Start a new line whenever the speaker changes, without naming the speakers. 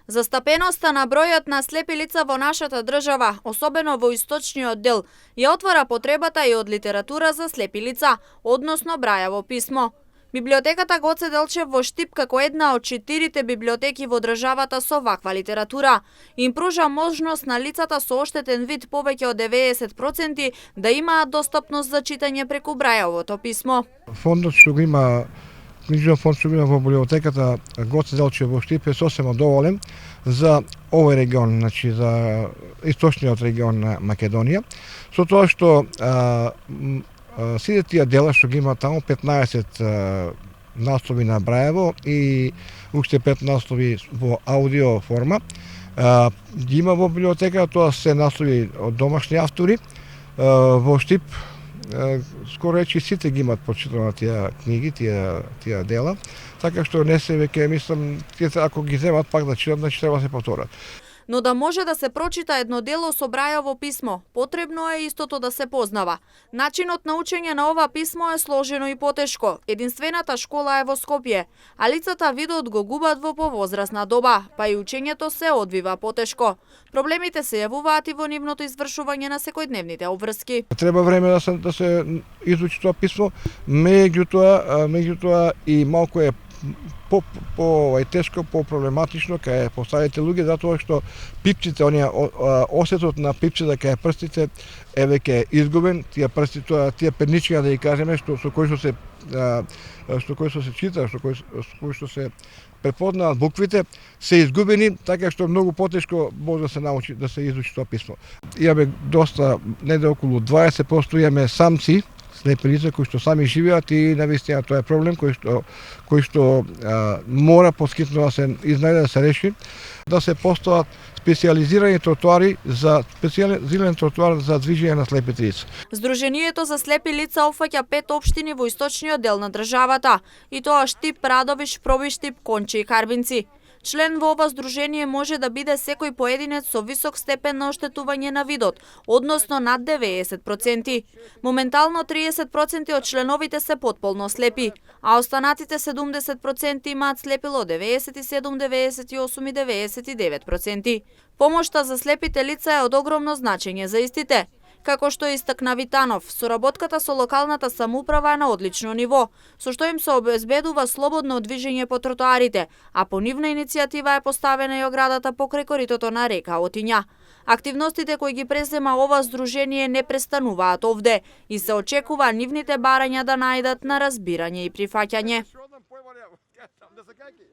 Застапеноста на бројот на слепи лица во нашата држава, особено во источниот дел, ја отвара потребата и од литература за слепи лица, односно Брајаво писмо. Библиотеката Гоце Делчев во Штип, како една од 4 библиотеки во државата со ваква литература, им пружа можност на лицата со оштетен вид повеќе од 90% да имаат достапност за читање преку Брајавото писмо.
Фондот што го има, книжниот фонд што го има во библиотеката Гоце Делчев во Штип е сосема доволен за овој регион, значи за источниот регион на Македонија, со тоа што сите тие дела што ги има таму, 15 наслови на Брајаво и уште 5 наслови во аудио форма, ги има во библиотеката, тоа се наслови од домашни автори. Во Штип скоро речи сите ги имат прочитано на тие книги, тие дела, така што не се веќе, мислам, ако ги земат пак да читат, значи треба да се повторат.
Но да може да се прочита едно дело со Брајаво писмо, потребно е истото да се познава. Начинот на учење на ова писмо е сложено и потешко. Единствената школа е во Скопје, а лицата видот го губат во повозрасна доба, па и учењето се одвива потешко. Проблемите се јавуваат и во нивното извршување на секојдневните обврски.
Треба време да се изучи тоа писмо, меѓутоа и малку е тешко, проблематично кај поставите луѓе, затоа што пипчите, осетот на пипчета кај прстите е веќе изгубен, тие прсти, тие пернички, да ги кажеме, со кои што се чита, со кои што се препознаат буквите, се изгубени, така што многу потешко може да се научи, да се изучи тоа писмо. Имаме доста, неде околу 20% имаме самци, слепи лица кои што сами живеат и навистина тоа е проблем кој што мора поскитно да се изнајде, да се реши, да се постават специјализирани тротоари за движење на слепите лица.
Сдруженијето за слепи лица опфаќа 5 општини во источниот дел на државата, и тоа Штип, Радовиш, Пробиштип, Конче и Карбинци. Член во ова сдружение може да биде секој поединец со висок степен на оштетување на видот, односно над 90%. Моментално 30% од членовите се потполно слепи, а останатите 70% имаат слепило 97, 98 и 99%. Помошта за слепите лица е од огромно значење за истите. Како што истакна Витанов, соработката со локалната самоуправа е на одлично ниво, со што им се обезбедува слободно движење по тротоарите, а по нивна иницијатива е поставена и оградата покрај коритото на река Отиња. Активностите кои ги презема ова сдружение не престануваат овде и се очекува нивните барања да најдат на разбирање и прифаќање.